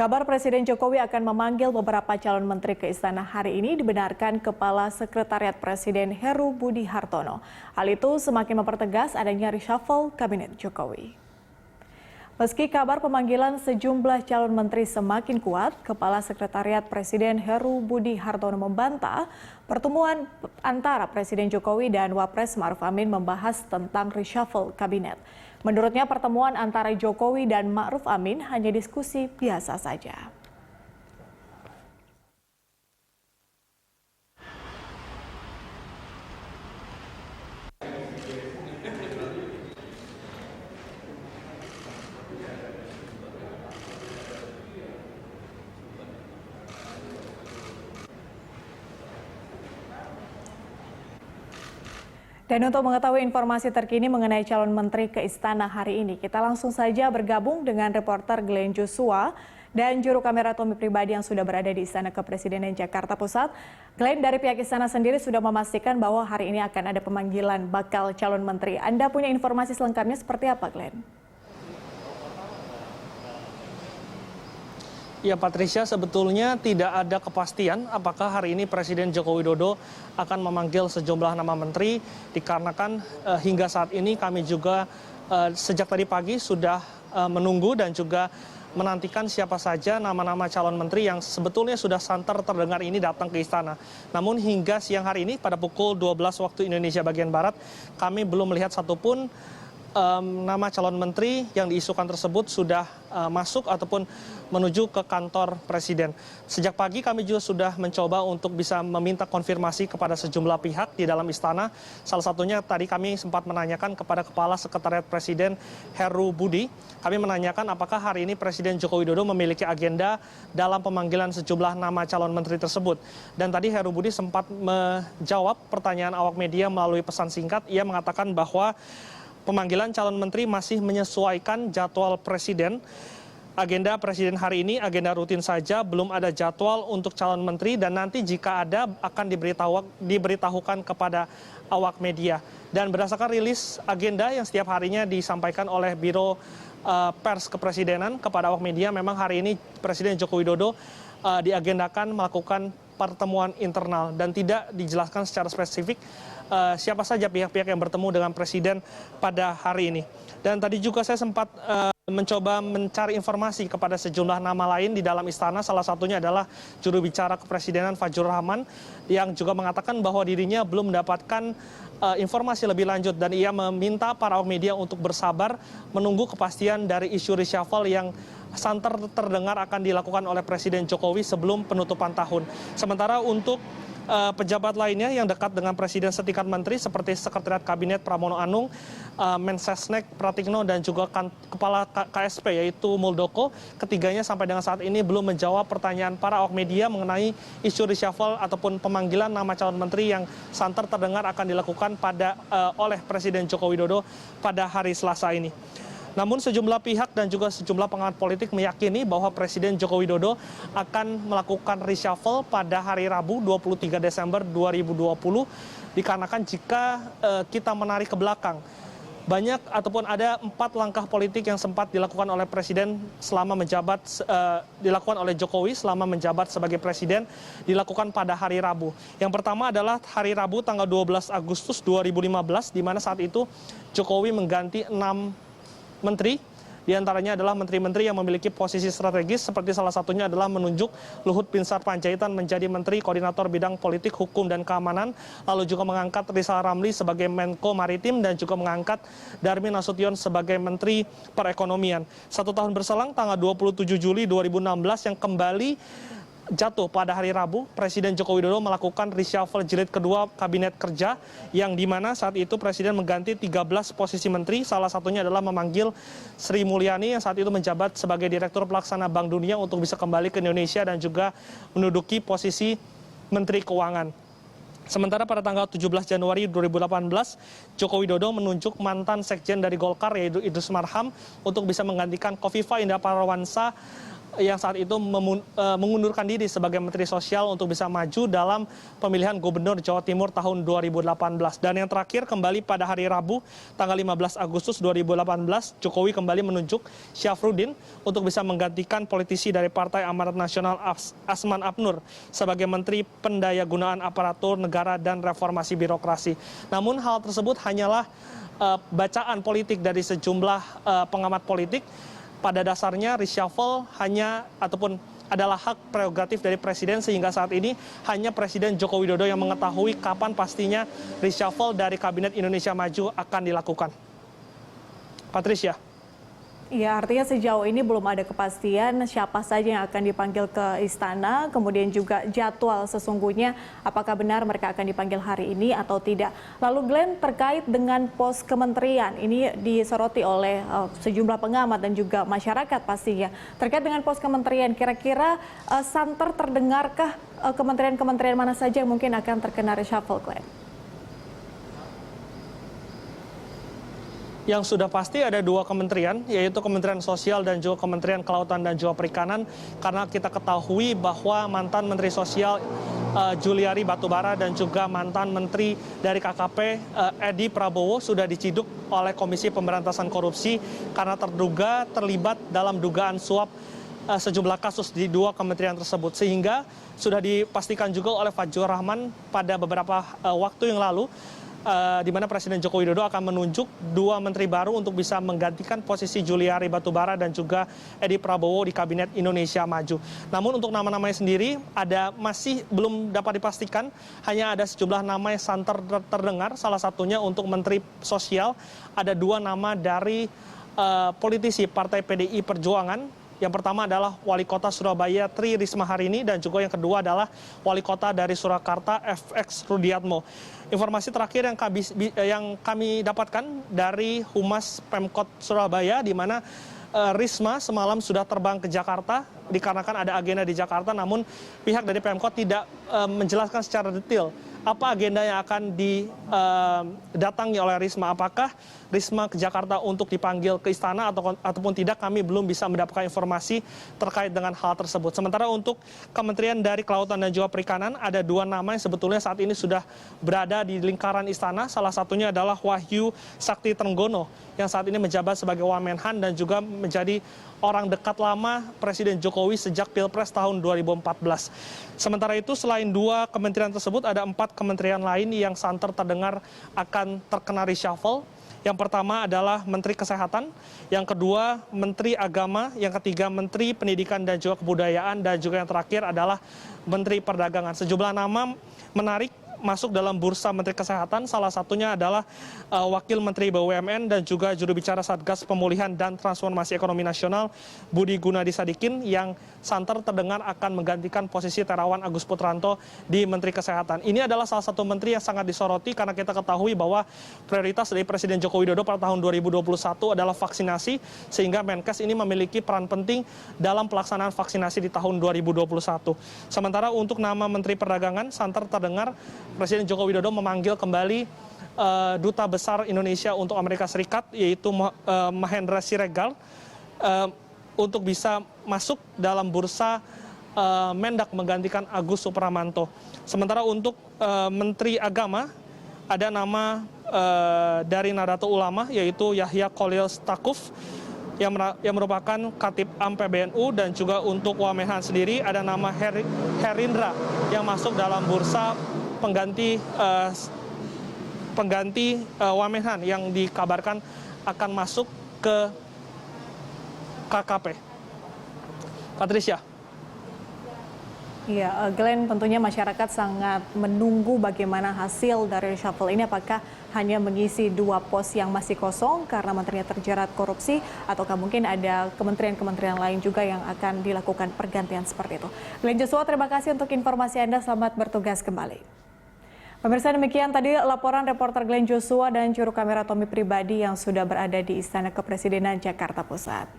Kabar Presiden Jokowi akan memanggil beberapa calon menteri ke istana hari ini dibenarkan Kepala Sekretariat Presiden Heru Budi Hartono. Hal itu semakin mempertegas adanya reshuffle Kabinet Jokowi. Meski kabar pemanggilan sejumlah calon menteri semakin kuat, Kepala Sekretariat Presiden Heru Budi Hartono membantah pertemuan antara Presiden Jokowi dan Wapres Ma'ruf Amin membahas tentang reshuffle kabinet. Menurutnya pertemuan antara Jokowi dan Ma'ruf Amin hanya diskusi biasa saja. Dan untuk mengetahui informasi terkini mengenai calon menteri ke istana hari ini, kita langsung saja bergabung dengan reporter Glenn Joshua dan juru kamera Tommy Pribadi yang sudah berada di Istana Kepresidenan Jakarta Pusat. Glenn, dari pihak istana sendiri sudah memastikan bahwa hari ini akan ada pemanggilan bakal calon menteri. Anda punya informasi selengkapnya seperti apa, Glenn? Ya, Patricia, sebetulnya tidak ada kepastian apakah hari ini Presiden Joko Widodo akan memanggil sejumlah nama menteri, dikarenakan hingga saat ini kami juga sejak tadi pagi sudah menunggu dan juga menantikan siapa saja nama-nama calon menteri yang sebetulnya sudah santer terdengar ini datang ke istana. Namun hingga siang hari ini pada pukul 12 waktu Indonesia bagian Barat, kami belum melihat satupun nama calon menteri yang diisukan tersebut sudah masuk ataupun menuju ke kantor presiden. Sejak pagi kami juga sudah mencoba untuk bisa meminta konfirmasi kepada sejumlah pihak di dalam istana. Salah satunya tadi kami sempat menanyakan kepada Kepala Sekretariat Presiden Heru Budi. Kami menanyakan apakah hari ini Presiden Joko Widodo memiliki agenda dalam pemanggilan sejumlah nama calon menteri tersebut. Dan tadi Heru Budi sempat menjawab pertanyaan awak media melalui pesan singkat. Ia mengatakan bahwa pemanggilan calon menteri masih menyesuaikan jadwal presiden. Agenda presiden hari ini agenda rutin saja, belum ada jadwal untuk calon menteri dan nanti jika ada akan diberitahukan kepada awak media. Dan berdasarkan rilis agenda yang setiap harinya disampaikan oleh Biro Pers Kepresidenan kepada awak media, memang hari ini Presiden Joko Widodo diagendakan melakukan pertemuan internal dan tidak dijelaskan secara spesifik siapa saja pihak-pihak yang bertemu dengan Presiden pada hari ini. Dan tadi juga saya sempat mencoba mencari informasi kepada sejumlah nama lain di dalam istana. Salah satunya adalah juru bicara Kepresidenan Fajrul Rahman yang juga mengatakan bahwa dirinya belum mendapatkan informasi lebih lanjut dan ia meminta para awak media untuk bersabar menunggu kepastian dari isu reshuffle yang santer terdengar akan dilakukan oleh Presiden Jokowi sebelum penutupan tahun. Sementara untuk pejabat lainnya yang dekat dengan Presiden setingkat menteri seperti Sekretariat Kabinet Pramono Anung, Mensesnek Pratikno dan juga Kepala KSP yaitu Muldoko, ketiganya sampai dengan saat ini belum menjawab pertanyaan para awak media mengenai isu reshuffle ataupun pemanggilan nama calon menteri yang santer terdengar akan dilakukan oleh Presiden Joko Widodo pada hari Selasa ini. Namun sejumlah pihak dan juga sejumlah pengamat politik meyakini bahwa Presiden Joko Widodo akan melakukan reshuffle pada hari Rabu 23 Desember 2020 dikarenakan jika kita menarik ke belakang, banyak ataupun ada 4 langkah politik yang sempat dilakukan oleh Presiden selama menjabat, dilakukan oleh Jokowi selama menjabat sebagai Presiden, dilakukan pada hari Rabu. Yang pertama adalah hari Rabu tanggal 12 Agustus 2015, di mana saat itu Jokowi mengganti 6 menteri, diantaranya adalah menteri-menteri yang memiliki posisi strategis seperti salah satunya adalah menunjuk Luhut Binsar Panjaitan menjadi Menteri Koordinator Bidang Politik, Hukum, dan Keamanan, lalu juga mengangkat Rizal Ramli sebagai Menko Maritim dan juga mengangkat Darmin Nasution sebagai Menteri Perekonomian. 1 tahun berselang tanggal 27 Juli 2016 yang kembali jatuh pada hari Rabu, Presiden Joko Widodo melakukan reshuffle jilid kedua Kabinet Kerja yang dimana saat itu Presiden mengganti 13 posisi menteri, salah satunya adalah memanggil Sri Mulyani yang saat itu menjabat sebagai Direktur Pelaksana Bank Dunia untuk bisa kembali ke Indonesia dan juga menduduki posisi Menteri Keuangan. Sementara pada tanggal 17 Januari 2018, Joko Widodo menunjuk mantan sekjen dari Golkar yaitu Idrus Marham untuk bisa menggantikan Khofifah Indar Parawansa yang saat itu mengundurkan diri sebagai Menteri Sosial untuk bisa maju dalam pemilihan Gubernur Jawa Timur tahun 2018. Dan yang terakhir kembali pada hari Rabu tanggal 15 Agustus 2018, Jokowi kembali menunjuk Syafruddin untuk bisa menggantikan politisi dari Partai Amanat Nasional Asman Abnur sebagai Menteri Pendayagunaan Aparatur Negara dan Reformasi Birokrasi. Namun hal tersebut hanyalah bacaan politik dari sejumlah pengamat politik. Pada dasarnya reshuffle adalah hak prerogatif dari Presiden, sehingga saat ini hanya Presiden Joko Widodo yang mengetahui kapan pastinya reshuffle dari Kabinet Indonesia Maju akan dilakukan. Patricia. Ya, artinya sejauh ini belum ada kepastian siapa saja yang akan dipanggil ke istana, kemudian juga jadwal sesungguhnya apakah benar mereka akan dipanggil hari ini atau tidak. Lalu Glenn, terkait dengan pos kementerian, ini disoroti oleh sejumlah pengamat dan juga masyarakat pastinya. Terkait dengan pos kementerian, kira-kira santer terdengarkah kementerian-kementerian mana saja yang mungkin akan terkena reshuffle, Glenn? Yang sudah pasti ada dua kementerian, yaitu Kementerian Sosial dan juga Kementerian Kelautan dan juga Perikanan, karena kita ketahui bahwa mantan Menteri Sosial Juliari Batubara dan juga mantan Menteri dari KKP Edi Prabowo sudah diciduk oleh Komisi Pemberantasan Korupsi karena terduga terlibat dalam dugaan suap sejumlah kasus di dua kementerian tersebut, sehingga sudah dipastikan juga oleh Fadjur Rahman pada beberapa waktu yang lalu, di mana Presiden Joko Widodo akan menunjuk dua menteri baru untuk bisa menggantikan posisi Juliari Batubara dan juga Edi Prabowo di Kabinet Indonesia Maju. Namun untuk nama-namanya sendiri masih belum dapat dipastikan, hanya ada sejumlah nama yang santer terdengar. Salah satunya untuk Menteri Sosial ada dua nama dari politisi Partai PDI Perjuangan. Yang pertama adalah Wali Kota Surabaya Tri Risma Harini dan juga yang kedua adalah Wali Kota dari Surakarta FX Rudiatmo. Informasi terakhir yang kami dapatkan dari Humas Pemkot Surabaya, di mana Risma semalam sudah terbang ke Jakarta dikarenakan ada agenda di Jakarta, namun pihak dari Pemkot tidak menjelaskan secara detail apa agenda yang akan didatangi oleh Risma. Apakah Risma ke Jakarta untuk dipanggil ke istana ataupun tidak, kami belum bisa mendapatkan informasi terkait dengan hal tersebut. Sementara untuk Kementerian dari Kelautan dan juga Perikanan ada dua nama yang sebetulnya saat ini sudah berada di lingkaran istana. Salah satunya adalah Wahyu Sakti Trenggono yang saat ini menjabat sebagai Wamenhan dan juga menjadi orang dekat lama Presiden Jokowi sejak Pilpres tahun 2014. Sementara itu, selain dua kementerian tersebut, ada 4 kementerian lain yang santer terdengar akan terkena reshuffle. Yang pertama adalah Menteri Kesehatan, yang kedua Menteri Agama, yang ketiga Menteri Pendidikan dan juga Kebudayaan, dan juga yang terakhir adalah Menteri Perdagangan. Sejumlah nama menarik masuk dalam bursa Menteri Kesehatan, salah satunya adalah Wakil Menteri BUMN dan juga juru bicara Satgas Pemulihan dan Transformasi Ekonomi Nasional Budi Gunadi Sadikin yang santer terdengar akan menggantikan posisi Terawan Agus Putranto di Menteri Kesehatan. Ini adalah salah satu menteri yang sangat disoroti karena kita ketahui bahwa prioritas dari Presiden Joko Widodo pada tahun 2021 adalah vaksinasi, sehingga Menkes ini memiliki peran penting dalam pelaksanaan vaksinasi di tahun 2021. Sementara untuk nama Menteri Perdagangan, santer terdengar Presiden Joko Widodo memanggil kembali Duta Besar Indonesia untuk Amerika Serikat, yaitu Mahendra Siregar, untuk bisa masuk dalam bursa Mendak menggantikan Agus Supramanto. Sementara untuk Menteri Agama, ada nama dari Nahdlatul Ulama, yaitu Yahya Khalil Stakuf, yang merupakan Katib Am PBNU, dan juga untuk Wamenhan sendiri ada nama Herindra yang masuk dalam bursa pengganti Wamenhan yang dikabarkan akan masuk ke KKP. Patricia. Ya, Glenn, tentunya masyarakat sangat menunggu bagaimana hasil dari reshuffle ini. Apakah hanya mengisi 2 pos yang masih kosong karena menterinya terjerat korupsi, ataukah mungkin ada kementerian-kementerian lain juga yang akan dilakukan pergantian seperti itu. Glenn Joshua, terima kasih untuk informasi Anda. Selamat bertugas kembali. Pemirsa, demikian tadi laporan reporter Glenn Joshua dan juru kamera Tommy Pribadi yang sudah berada di Istana Kepresidenan Jakarta Pusat.